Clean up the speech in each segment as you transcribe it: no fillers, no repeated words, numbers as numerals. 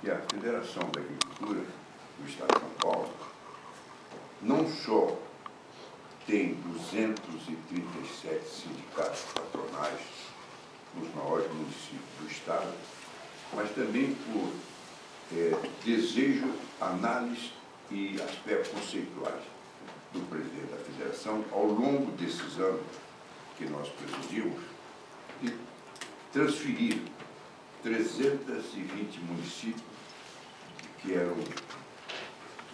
que a Federação da Agricultura do Estado de São Paulo não só tem 237 sindicatos patronais nos maiores municípios do Estado, mas também por desejo, análise e aspectos conceituais do presidente da Federação, ao longo desses anos que nós presidimos, de transferir 320 municípios que eram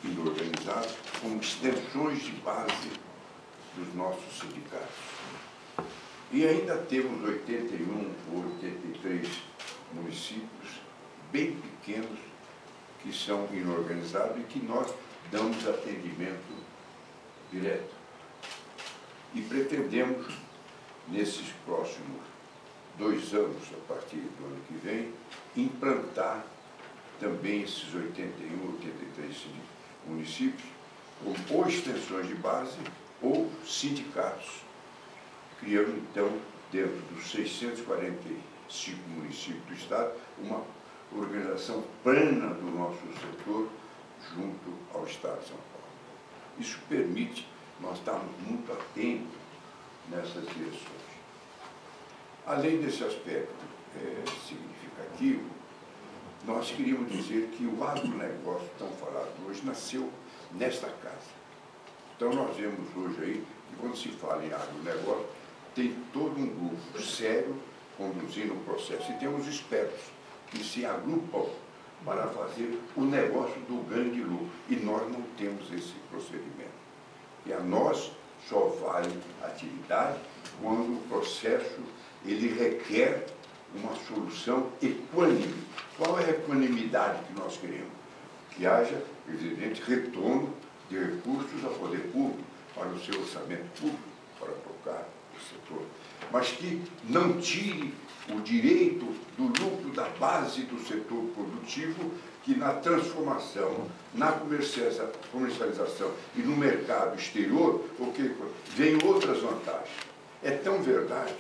inorganizados como extensões de base dos nossos sindicatos. E ainda temos 81 ou 83 municípios bem pequenos que são inorganizados e que nós damos atendimento direto. E pretendemos, nesses próximos 2 anos, a partir do ano que vem, implantar também esses 81, 83 municípios com ou extensões de base ou sindicatos, criando, então, dentro dos 645 municípios do Estado, uma organização plena do nosso setor junto ao Estado de São Paulo. Isso permite nós estarmos muito atentos nessas direções. Além desse aspecto significativo, nós queríamos dizer que o agronegócio tão falado hoje nasceu nesta casa. Então nós vemos hoje aí que quando se fala em agronegócio, tem todo um grupo sério conduzindo o processo. E temos expertos que se agrupam para fazer o negócio do grande lucro. E nós não temos esse procedimento. E a nós só vale a atividade quando o processo ele requer uma solução equânime. Qual é a equanimidade que nós queremos? Que haja, evidente, retorno de recursos ao poder público, para o seu orçamento público, para tocar o setor, mas que não tire o direito do lucro da base do setor produtivo, que na transformação, na comercialização e no mercado exterior, porque vem outras vantagens. É tão verdade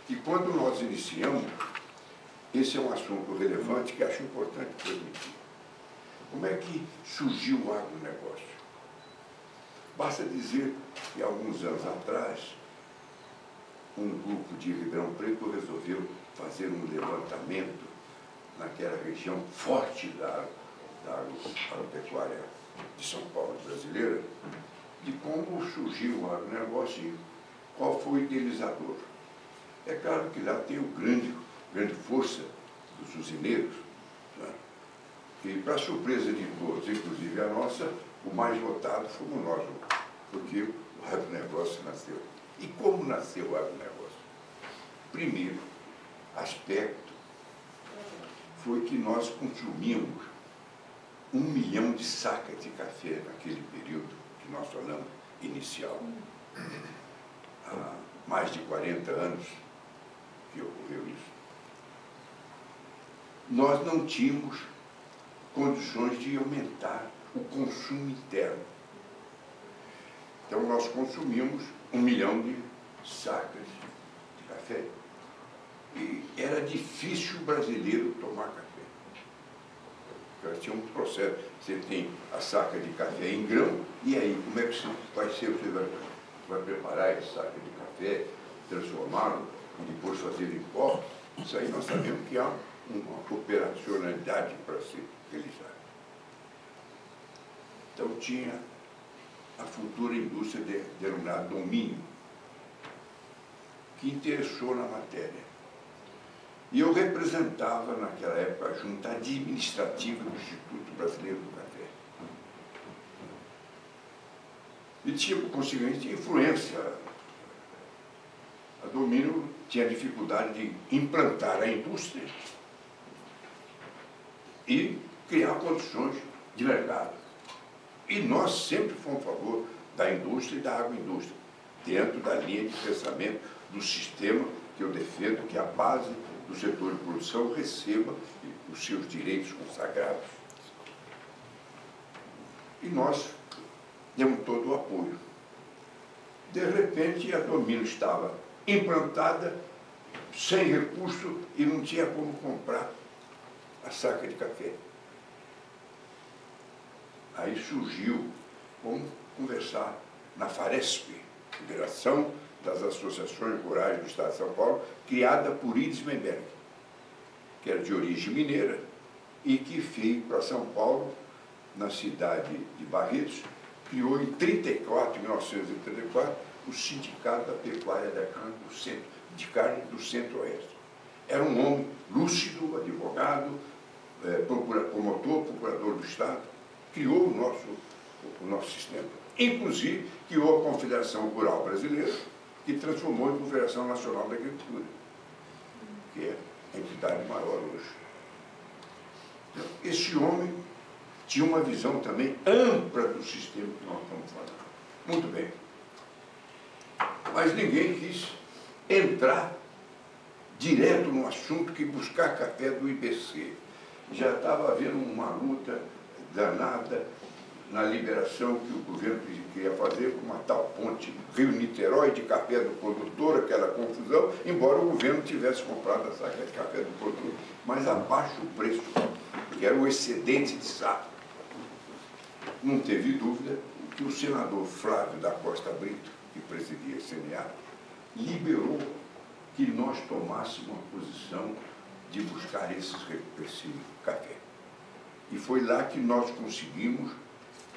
que quando nós iniciamos, esse é um assunto relevante que acho importante transmitir. Como é que surgiu o agronegócio? Basta dizer que, alguns anos atrás, um grupo de Ribeirão Preto resolveu fazer um levantamento naquela região forte da agropecuária de São Paulo brasileira, de como surgiu o agronegócio e qual foi o idealizador. É claro que lá tem grande força dos usineiros, né? E, para surpresa de todos, inclusive a nossa, o mais votado fomos nós, porque o agronegócio nasceu. E como nasceu o agronegócio? Primeiro aspecto foi que nós consumimos 1 milhão de sacas de café naquele período que nós falamos inicial. Há mais de 40 anos que ocorreu isso. Nós não tínhamos condições de aumentar o consumo interno. Então, nós consumimos 1 milhão de sacas de café. E era difícil o brasileiro tomar café. Porque tinha um processo. Você tem a saca de café em grão, e aí, como é que vai ser? Você vai preparar essa saca de café, transformá-lo, e depois fazer em pó? Isso aí nós sabemos que há uma operacionalidade para ser realizada. Então, tinha a futura indústria denominada Domínio, que interessou na matéria. E eu representava, naquela época, a junta administrativa do Instituto Brasileiro do Café. E tinha, por conseguinte, influência. A Domínio tinha dificuldade de implantar a indústria e criar condições de mercado. E nós sempre fomos a favor da indústria e da agroindústria, dentro da linha de pensamento do sistema que eu defendo, que a base do setor de produção receba os seus direitos consagrados. E nós demos todo o apoio. De repente, a Domínio estava implantada, sem recurso, e não tinha como comprar a saca de café. Aí surgiu, vamos conversar na Faresp, Federação das Associações Rurais do Estado de São Paulo, criada por Iris Menberg, que era de origem mineira e que veio para São Paulo, na cidade de Barretos, criou em 1934, o Sindicato da Pecuária de Carne do Centro-Oeste. Era um homem lúcido, advogado, promotor, procurador do Estado, criou o nosso sistema. Inclusive, criou a Confederação Rural Brasileira, que transformou em Confederação Nacional da Agricultura, que é a entidade maior hoje. Então, esse homem tinha uma visão também ampla do sistema que nós estamos falando. Muito bem. Mas ninguém quis entrar direto no assunto que buscar café do IBC. Já estava havendo uma luta danada na liberação que o governo queria fazer com uma tal ponte Rio-Niterói de café do produtor, aquela confusão, embora o governo tivesse comprado a saca de café do produtor, mas abaixo o preço, que era o excedente de saco. Não teve dúvida que o senador Flávio da Costa Brito, que presidia a CNA, liberou que nós tomássemos uma posição de buscar esse café. E foi lá que nós conseguimos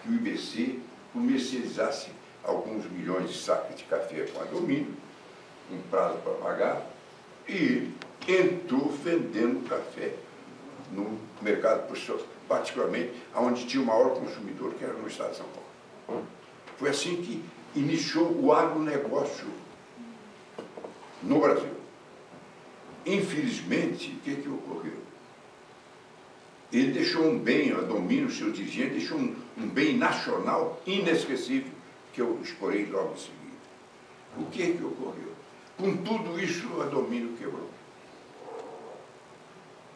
que o IBC comercializasse alguns milhões de sacas de café com alumínio, um prazo para pagar, e entrou vendendo café no mercado profissional, particularmente onde tinha o maior consumidor, que era no estado de São Paulo. Foi assim que iniciou o agronegócio no Brasil. Infelizmente, o que ocorreu? Ele deixou um bem, a domínio, o seu dirigente, deixou um bem nacional inesquecível, que eu exporei logo em seguida. O que ocorreu? Com tudo isso, a domínio quebrou.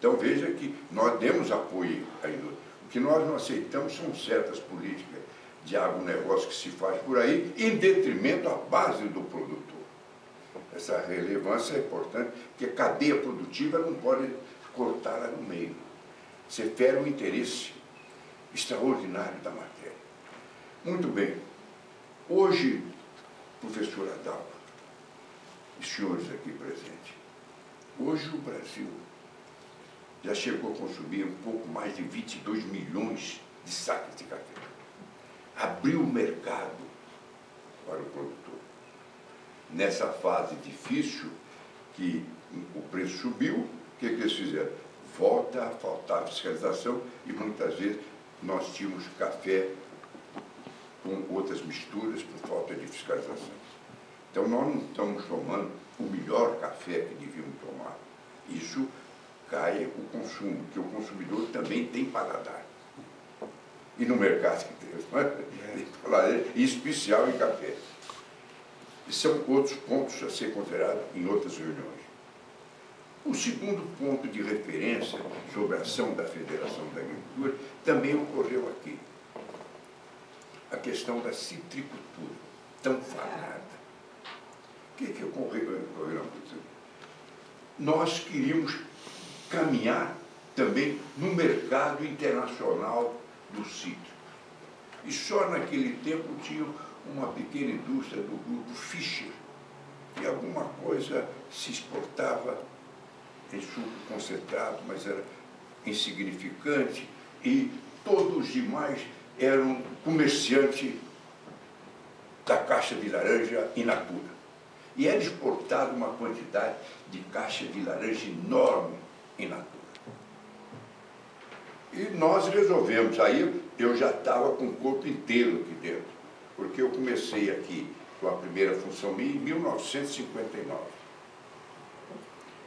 Então veja que nós demos apoio à indústria. O que nós não aceitamos são certas políticas de agronegócio que se faz por aí, em detrimento à base do produtor. Essa relevância é importante, porque a cadeia produtiva não pode cortá-la no meio. Você fere o interesse extraordinário da matéria. Muito bem. Hoje, professor Adalva, e senhores aqui presentes, hoje o Brasil já chegou a consumir um pouco mais de 22 milhões de sacas de café. Abriu o mercado para o produtor. Nessa fase difícil, que o preço subiu, o que eles fizeram? Volta a faltar fiscalização e muitas vezes nós tínhamos café com outras misturas por falta de fiscalização. Então nós não estamos tomando o melhor café que devíamos tomar. Isso cai o consumo, que o consumidor também tem paladar. E no mercado que tem paladar, em especial em café. E são outros pontos a ser considerados em outras reuniões. O segundo ponto de referência sobre a ação da Federação da Agricultura também ocorreu aqui. A questão da citricultura, tão falada. O que ocorreu na agricultura? Nós queríamos caminhar também no mercado internacional do cítrico. E só naquele tempo tinha uma pequena indústria do grupo Fischer, que alguma coisa se exportava em suco concentrado, mas era insignificante, e todos os demais eram comerciantes da caixa de laranja in natura. E era exportada uma quantidade de caixa de laranja enorme in natura. E nós resolvemos, aí eu já estava com o corpo inteiro aqui dentro, porque eu comecei aqui com a primeira função minha em 1959.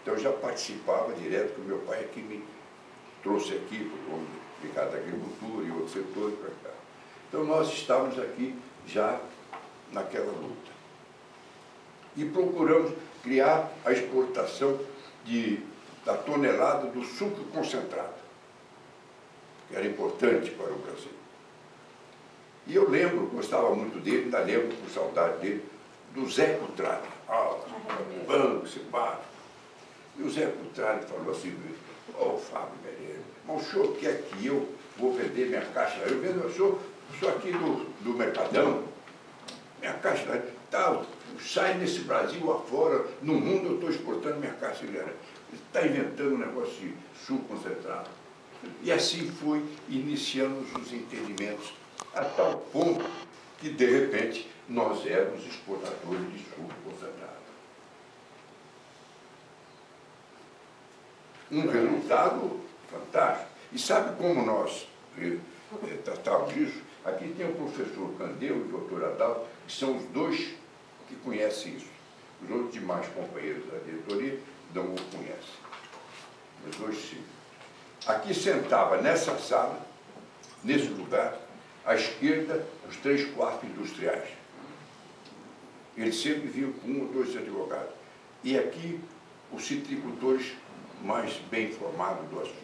Então eu já participava direto, porque o meu pai é que me trouxe aqui, ligado à agricultura e outros setores para cá. Então nós estávamos aqui já naquela luta. E procuramos criar a exportação da tonelada do suco concentrado, que era importante para o Brasil. E eu lembro, gostava muito dele, ainda lembro com saudade dele, do Zé Cutrale, banco, simpático. E o Zé Cutrale falou assim: Ô, Fábio Meirelles, mas o senhor quer que eu vou vender minha caixa? Eu vendo, eu sou aqui do Mercadão, minha caixa tal, sai nesse Brasil afora, no mundo eu estou exportando minha caixa de laranja. Ele está inventando um negócio de suco concentrado. E assim foi iniciando os entendimentos, a tal ponto que, de repente, nós éramos exportadores de suco concentrado. Um resultado fantástico. E sabe como nós tratávamos disso? Aqui tem o professor Candeu e o doutor Adalto, que são os dois que conhecem isso. Os outros demais companheiros da diretoria não o conhecem. Os dois sim. Aqui sentava nessa sala, nesse lugar, à esquerda, os 3 quartos industriais. Eles sempre vinham com 1 ou 2 advogados. E aqui, os citricultores mais bem informados do assunto.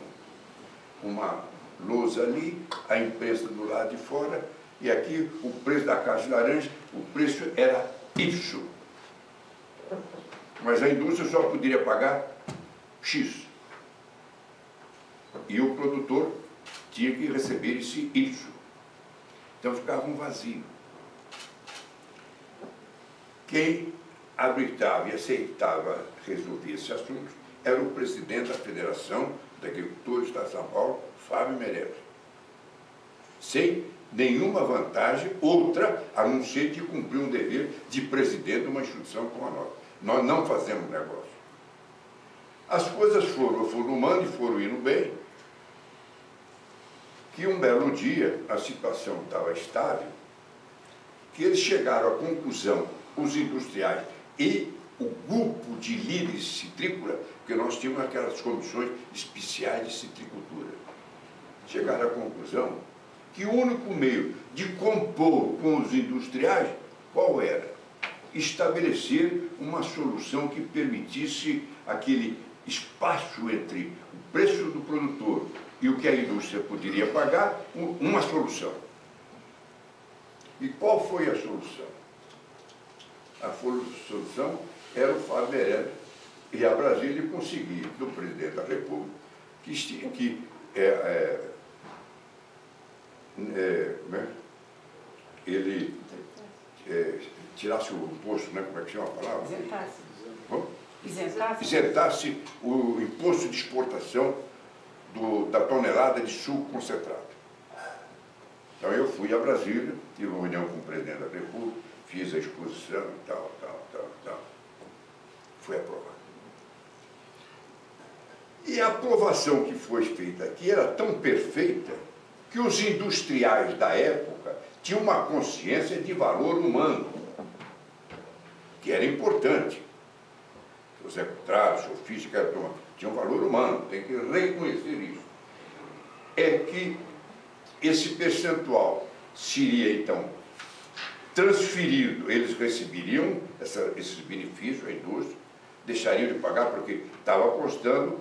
Uma lousa ali, a imprensa do lado de fora, e aqui o preço da caixa de laranja, o preço era Y. Mas a indústria só poderia pagar X. E o produtor tinha que receber esse Y. Então ficava um vazio. Quem arbitrava e aceitava resolver esse assunto era o presidente da Federação de Agricultores de São Paulo, Fábio Meirelles. Sem nenhuma vantagem outra, a não ser de cumprir um dever de presidente de uma instituição como a nossa. Nós não fazemos negócio. As coisas foram evoluindo e foram indo bem, que um belo dia a situação estava estável, que eles chegaram à conclusão, os industriais e o grupo de líderes citrícola, porque nós tínhamos aquelas comissões especiais de citricultura, chegaram à conclusão que o único meio de compor com os industriais, qual era? Estabelecer uma solução que permitisse aquele espaço entre o preço do produtor e o que a indústria poderia pagar, uma solução. E qual foi a solução? A solução era o Fábio Meirelles e a Brasília conseguir do presidente da República ele tirasse o imposto, né? Como é que chama a palavra? Isentasse o imposto de exportação da tonelada de suco concentrado. Então eu fui a Brasília, tive uma reunião com o presidente da República, fiz a exposição e tal. Foi aprovado. E a aprovação que foi feita aqui era tão perfeita que os industriais da época tinham uma consciência de valor humano, que era importante. O Zé Coutras, o Física, tinha um valor humano, tem que reconhecer isso. É que esse percentual seria, então, transferido, eles receberiam esses benefícios, a indústria, deixariam de pagar porque estava custando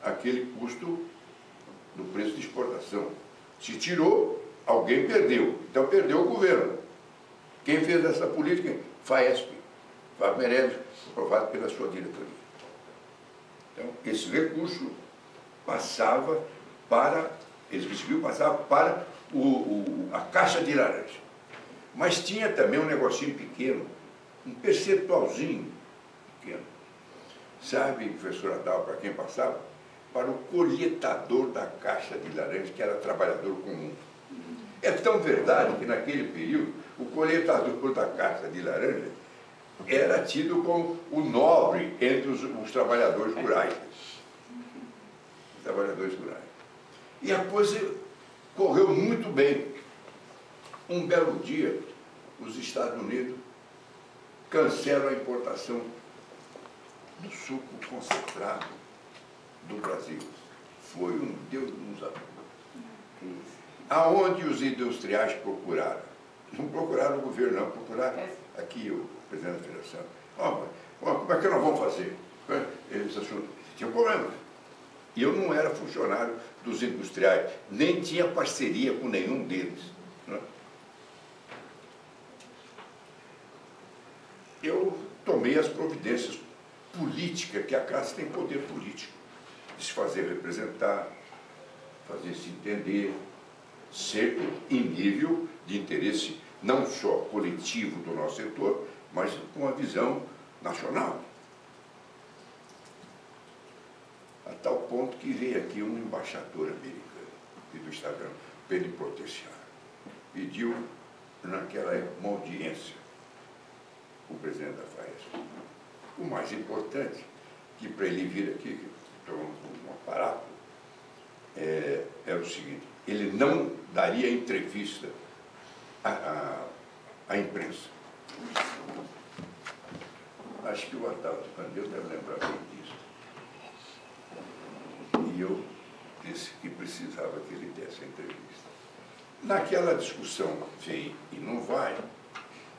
aquele custo do preço de exportação. Se tirou, alguém perdeu. Então perdeu o governo. Quem fez essa política? FAESP, Fábio Meirelles, aprovado pela sua diretoria. Então, esse recurso passava para, eles recebiam, passava para a caixa de laranja. Mas tinha também um negocinho pequeno, um percentualzinho pequeno. Sabe, professor Adalto, para quem passava? Para o coletador da caixa de laranja, que era trabalhador comum. É tão verdade que naquele período, o coletador da caixa de laranja era tido como o nobre entre os trabalhadores rurais. Trabalhadores rurais. E a coisa correu muito bem. Um belo dia, os Estados Unidos cancelam a importação do suco concentrado do Brasil. Foi um Deus nos ajude. Aonde os industriais procuraram? Não procuraram o governo, não, procuraram aqui o presidente da federação. Como é que nós vamos fazer? Esse assunto tinha um problema. E eu não era funcionário dos industriais, nem tinha parceria com nenhum deles. Né? Eu tomei as providências políticas, que a classe tem poder político. de se fazer representar, fazer-se entender, sempre em nível de interesse não só coletivo do nosso setor, mas com a visão nacional. A tal ponto que veio aqui um embaixador americano, do Estado plenipotenciário, pediu, naquela época, uma audiência com o presidente da FAESP. O mais importante, que para ele vir aqui, que um aparato, era o seguinte: ele não daria entrevista à imprensa. Acho que o Otávio Candelo deve lembrar bem disso. E eu disse que precisava que ele desse a entrevista. Naquela discussão vem e não vai,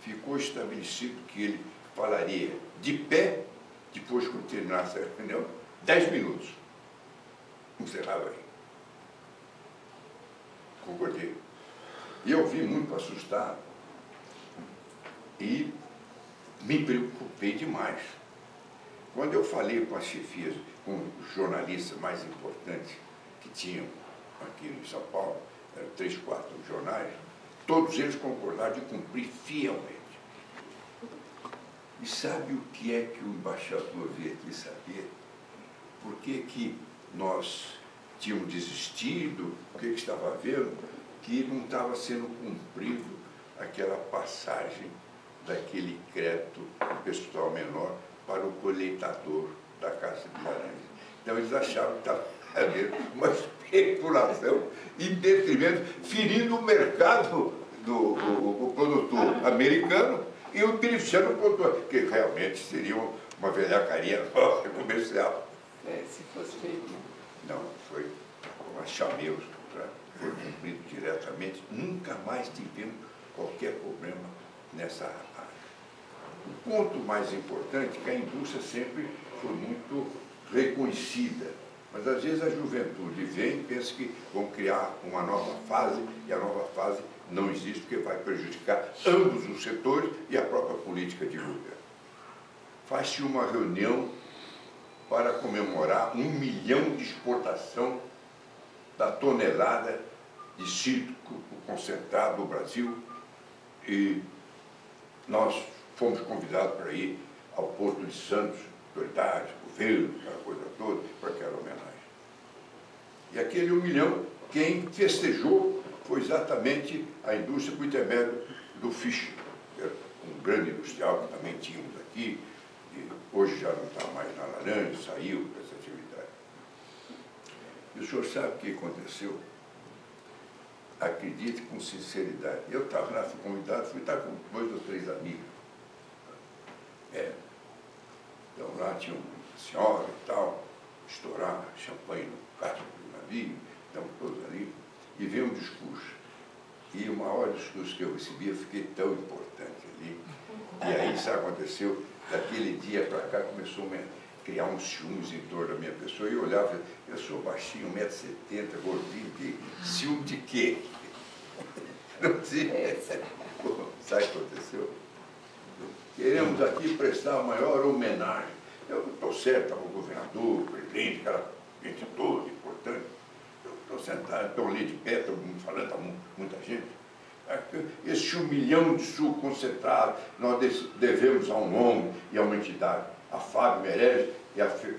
ficou estabelecido que ele falaria de pé, depois que terminasse a reunião, 10 minutos. Encerrava aí. Concordei. E eu vi muito assustado e me preocupei demais. Quando eu falei com as chefias, com os jornalistas mais importantes que tinham aqui em São Paulo, eram 3, 4 jornais, todos eles concordaram de cumprir fielmente. E sabe o que é que o embaixador veio aqui saber? Por que nós tínhamos desistido, o que estava vendo, que não estava sendo cumprido aquela passagem daquele crédito pessoal menor para o coletador da Caixa de Laranja. Então eles achavam que estava havendo uma especulação em detrimento, ferindo o mercado do produtor americano e o beneficiando o produtor, que realmente seria uma velhacaria comercial. Se fosse feito. Não, foi uma chameus, foi cumprido diretamente. Nunca mais tivemos qualquer problema nessa área. O ponto mais importante é que a indústria sempre foi muito reconhecida, mas às vezes a juventude vem e pensa que vão criar uma nova fase, e a nova fase não existe, porque vai prejudicar ambos os setores e a própria política de governo. Faz-se uma reunião para comemorar 1 milhão de exportação da tonelada de cítrico concentrado do Brasil, e nós fomos convidados para ir ao Porto de Santos, autoridades, governo, aquela coisa toda, para aquela homenagem. E aquele 1 milhão, quem festejou foi exatamente a indústria por intermédio do Fischer, que era um grande industrial que também tínhamos aqui, e hoje já não está mais na Laranja, saiu dessa atividade. E o senhor sabe o que aconteceu? Acredite com sinceridade. Eu estava lá, fui convidado, fui estar com 2 ou 3 amigos. Então lá tinha uma senhora e tal, estourar champanhe no casco do navio, estamos todos ali, e veio um discurso. E o maior discurso que eu recebi, eu fiquei tão importante ali. E aí isso aconteceu, daquele dia para cá começou a criar uns ciúmes em torno da minha pessoa, e eu olhava, eu sou baixinho, 1,70 m, gordinho, ciúme de quê? Não sei. Sabe o que aconteceu? Queremos aqui prestar a maior homenagem. Eu estou certo, estava o governador, o presidente, aquela gente toda importante. Eu estou sentado, estou ali de pé, estou falando, está muita gente. Esse 1 milhão de suco concentrado, nós devemos a um homem e a uma entidade, a Fábio Meirelles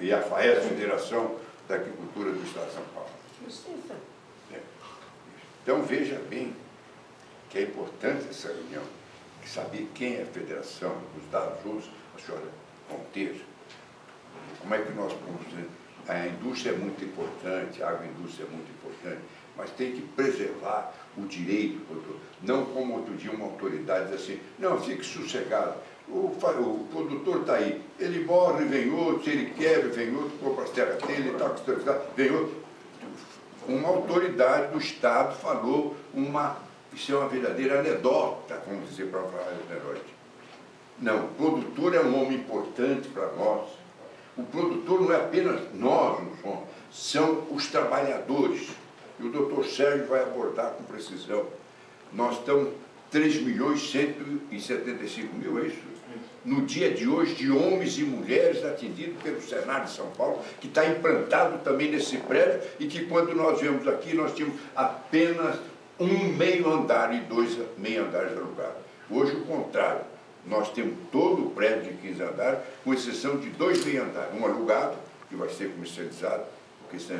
e a FAESP, Federação da Agricultura do Estado de São Paulo. Justiça. Então veja bem que é importante essa reunião, saber quem é a federação, os dados outros, a senhora Monteiro. Como é que nós podemos dizer? A indústria é muito importante, a agroindústria é muito importante, mas tem que preservar o direito do produtor. Não como outro dia uma autoridade diz assim, não, fique sossegado, o produtor está aí, ele morre, vem outro, se ele quebra, vem outro, compra as terras dele, vem outro. Uma autoridade do Estado falou isso é uma verdadeira anedota, vamos dizer, para falar de herói. Não, o produtor é um homem importante para nós. O produtor não é apenas nós, não somos, são os trabalhadores. E o doutor Sérgio vai abordar com precisão. Nós estamos 3.175.000, é isso? no dia de hoje, de homens e mulheres atendidos pelo Senado de São Paulo, que está implantado também nesse prédio, e que quando nós viemos aqui, nós tínhamos apenas um meio andar e 2 meio andares alugados. Hoje, o contrário. Nós temos todo o prédio de 15 andares, com exceção de 2 meio andares. Um alugado, que vai ser comercializado, por questão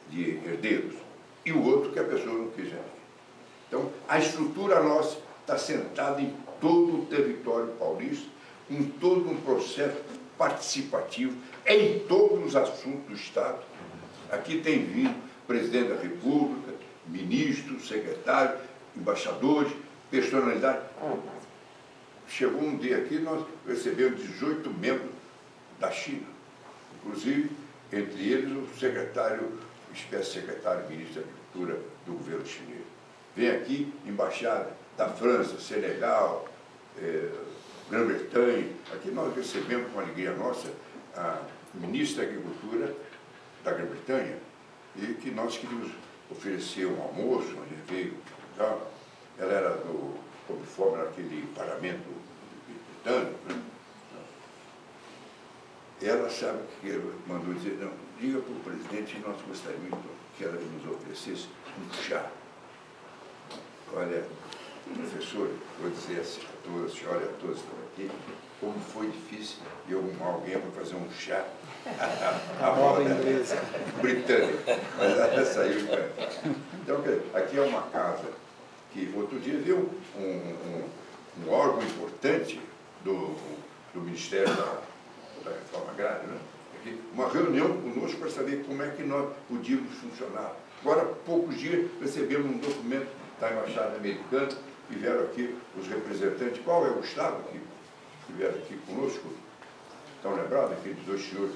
de herdeiros, e o outro que a pessoa não quiser. Então, a estrutura nossa está sentada em todo o território paulista, em todo um processo participativo, em todos os assuntos do Estado. Aqui tem vindo presidente da República, ministros, secretários, embaixadores, personalidades. Chegou um dia aqui, nós recebemos 18 membros da China, inclusive, entre eles, o secretário, espécie secretário ministro da Agricultura do governo chinês. Vem aqui, embaixada da França, Senegal, Grã-Bretanha. Aqui nós recebemos com alegria nossa a ministra da Agricultura da Grã-Bretanha, e que nós queríamos oferecer um almoço, onde veio, tá? Ela era do Come Fome naquele parlamento britânico, né? Ela sabe que ela mandou dizer, não, diga para o presidente que nós gostaríamos que ela nos oferecesse um chá. Olha, professor, vou dizer assim a todas, a senhora e a todos que estão aqui, como foi difícil eu arrumar alguém para fazer um chá. A moda britânica, mas ela saiu. Então, aqui é uma casa que outro dia viu um órgão importante do Ministério da Reforma Agrária, né? Aqui, uma reunião conosco para saber como é que nós podíamos funcionar. Agora, há poucos dias, recebemos um documento da Embaixada Americana e vieram aqui os representantes. Qual é o Estado que vieram aqui conosco? Estão lembrados? Aqueles 2 senhores?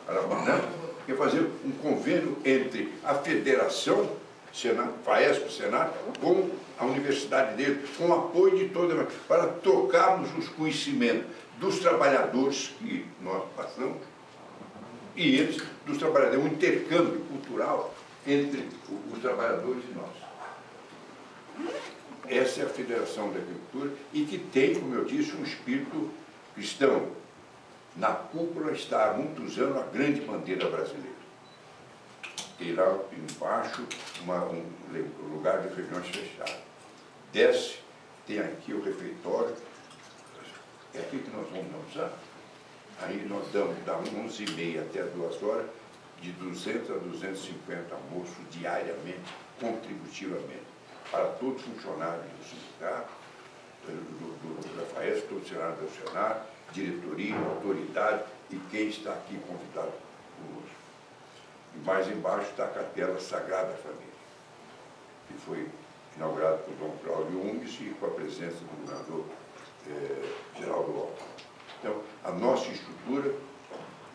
Alabama, né? Que é fazer um convênio entre a Federação, Senado, FAESP, Senado, com a universidade dele, com o apoio de toda, para trocarmos os conhecimentos dos trabalhadores que nós passamos e eles, dos trabalhadores, um intercâmbio cultural entre os trabalhadores e nós. Essa é a Federação da Agricultura e que tem, como eu disse, um espírito cristão. Na cúpula está há muitos anos a grande bandeira brasileira. Tem lá embaixo um lugar de reuniões fechado. Desce, tem aqui o refeitório. É aqui que nós vamos almoçar. Aí nós damos da 11h30 até 2 horas, de 200 a 250 almoços diariamente, contributivamente, para todos os funcionários do sindicato, da FAESP, todos os funcionários do Senado, diretoria, autoridade e quem está aqui convidado conosco. E mais embaixo está a Capela Sagrada Família, que foi inaugurada por Dom Cláudio Umes e com a presença do governador Geraldo Alckmin. Então, a nossa estrutura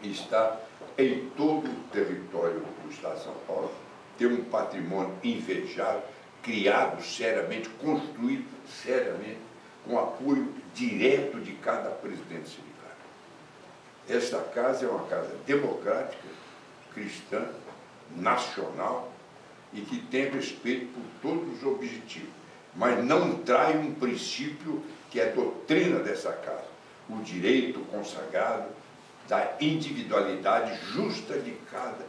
está em todo o território do Estado de São Paulo, tem um patrimônio invejável, criado seriamente, construído seriamente, com apoio direto de cada presidente sindical. Esta casa é uma casa democrática, cristã, nacional, e que tem respeito por todos os objetivos, mas não trai um princípio que é a doutrina dessa casa, o direito consagrado da individualidade justa de cada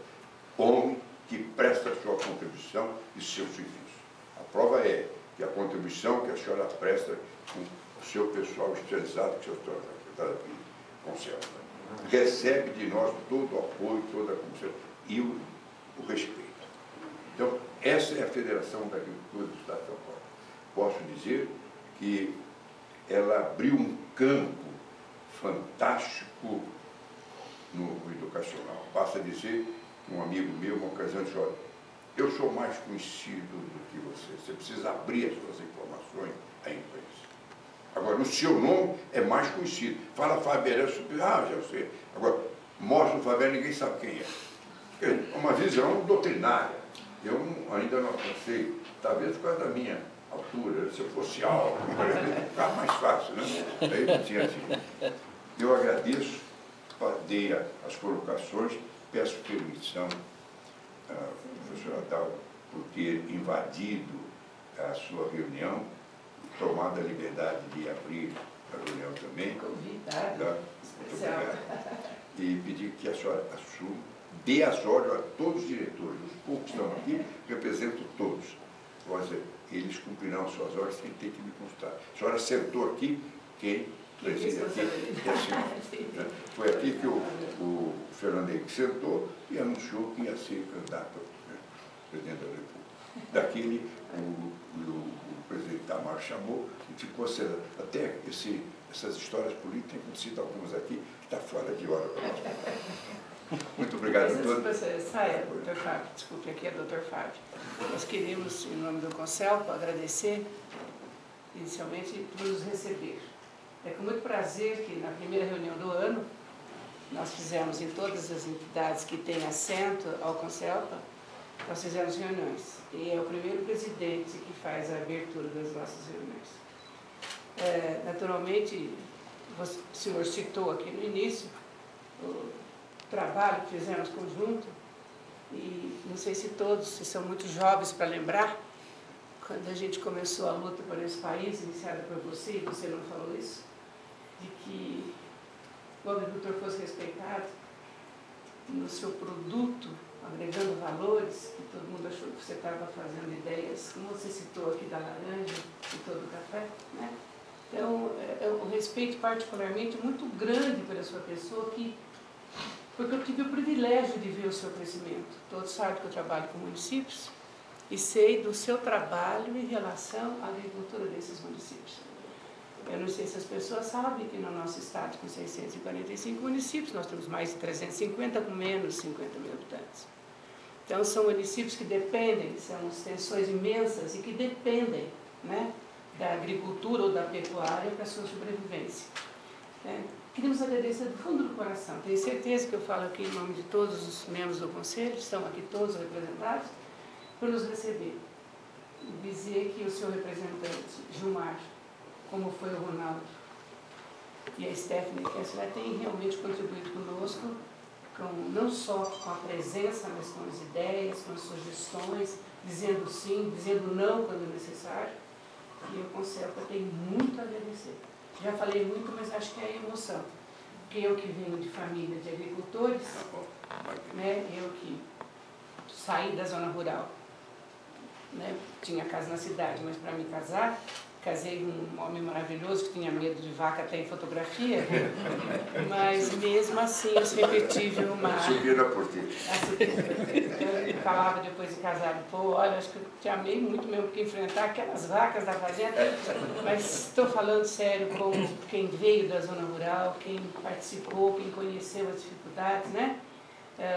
homem que presta a sua contribuição e seu serviço. A prova é que a contribuição que a senhora presta com o seu pessoal especializado, que a senhora aqui conserva, recebe de nós todo o apoio, toda a confiança e o respeito. Então, essa é a Federação da Agricultura do Estado de São Paulo. Posso dizer que ela abriu um campo fantástico no educacional. Basta dizer que um amigo meu, uma ocasião, disse, olha, eu sou mais conhecido do que você precisa abrir as suas informações à imprensa. Agora, o seu nome é mais conhecido. Fala Fabiano, já sei. Agora, mostra o Fabiano, ninguém sabe quem é. É uma visão doutrinária. Eu ainda não alcancei, talvez por causa da minha altura, se eu fosse alto, ficava mais fácil, né? Aí não tinha assim. Eu agradeço, dei as colocações, peço permissão professor Adalto, por ter invadido a sua reunião, tomado a liberdade de abrir a reunião também. Convidado. Tá? Especial. Muito obrigado. E pedir que a senhora assuma, dê as ordens a todos os diretores, os poucos que estão aqui, representam todos. Mas eles cumprirão suas ordens sem ter que me constar. A senhora acertou aqui quem preside aqui, e assim, né? Foi aqui que o Fernando Henrique sentou e anunciou que ia ser candidato, né, presidente da República. Daquele, o presidente Itamar chamou e ficou até essas histórias políticas, tem acontecido algumas aqui, que está fora de hora para nós. Muito obrigado a todos. Antes que você saia, doutor Fábio, desculpe, aqui é doutor Fábio. Nós queríamos, em nome do Concelpa, agradecer, inicialmente, por nos receber. É com muito prazer que, na primeira reunião do ano, nós fizemos em todas as entidades que têm assento ao Concelpa, nós fizemos reuniões. E é o primeiro presidente que faz a abertura das nossas reuniões. Naturalmente, o senhor citou aqui no início o trabalho que fizemos conjunto, e não sei se todos, se são muito jovens para lembrar, quando a gente começou a luta por esse país, iniciada por você, e você não falou isso, de que o agricultor fosse respeitado no seu produto, agregando valores, que todo mundo achou que você estava fazendo ideias, como você citou aqui da laranja e todo o café, né? Então, é um respeito particularmente muito grande pela sua pessoa, porque eu tive o privilégio de ver o seu crescimento. Todos sabem que eu trabalho com municípios e sei do seu trabalho em relação à agricultura desses municípios. Eu não sei se as pessoas sabem que no nosso estado, com 645 municípios, nós temos mais de 350 com menos de 50 mil habitantes. Então, são municípios que dependem, são extensões imensas e que dependem, né, da agricultura ou da pecuária para a sua sobrevivência. Queremos agradecer do fundo do coração. Tenho certeza que eu falo aqui em nome de todos os membros do Conselho, estão aqui todos representados, por nos receber. E dizer que o seu representante, Gilmar, como foi o Ronaldo e a Stephanie Kessler, tem realmente contribuído conosco, não só com a presença, mas com as ideias, com as sugestões, dizendo sim, dizendo não quando necessário. E o Concelpa tem muito a agradecer. Já falei muito, mas acho que é a emoção. Porque eu que venho de família de agricultores, né, eu que saí da zona rural, né, tinha casa na cidade, mas para me casar, casei com um homem maravilhoso que tinha medo de vaca até em fotografia, mas mesmo assim eu sempre tive uma... Subir a porteira. Eu falava depois de casado, pô, olha, acho que eu te amei muito mesmo, porque enfrentar aquelas vacas da fazenda, mas estou falando sério, como quem veio da zona rural, quem participou, quem conheceu as dificuldades, né?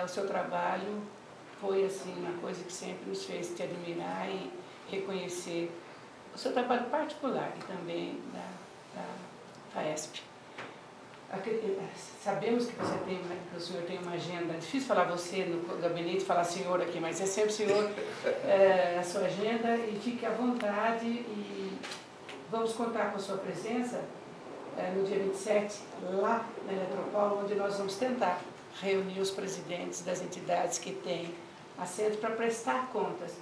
O seu trabalho foi assim uma coisa que sempre nos fez te admirar e reconhecer o seu trabalho particular e também da FAESP. Sabemos que o senhor tem uma agenda, é difícil falar você no gabinete, falar senhor aqui, mas é sempre senhor a sua agenda, e fique à vontade e vamos contar com a sua presença no dia 27, lá na Eletropaulo, onde nós vamos tentar reunir os presidentes das entidades que têm assento para prestar contas.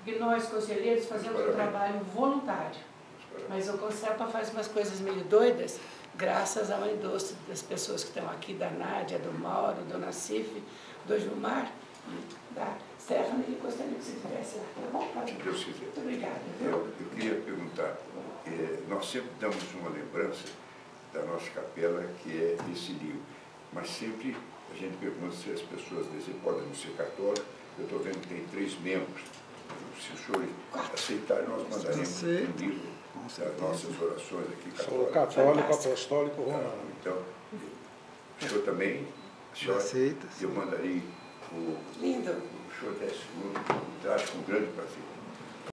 Porque nós, conselheiros, fazemos um trabalho voluntário, mas o Concelpa faz umas coisas meio doidas, graças ao endosso das pessoas que estão aqui, da Nádia, do Mauro, do Nassif, do Gilmar e da Stephanie, e gostaria que você estivesse lá, tá bom? Deus quiser. Muito obrigada. Eu queria perguntar, nós sempre damos uma lembrança da nossa capela, que é esse livro, mas sempre a gente pergunta se as pessoas podem não ser católicas. Eu estou vendo que tem 3 membros. Se os senhores aceitarem, nós mandaremos um livro das nossas orações aqui. Sou católico, apostólico, romano. Então, o senhor também, a senhora, aceita. eu mandarei Lindo. o senhor desse, traz com grande prazer.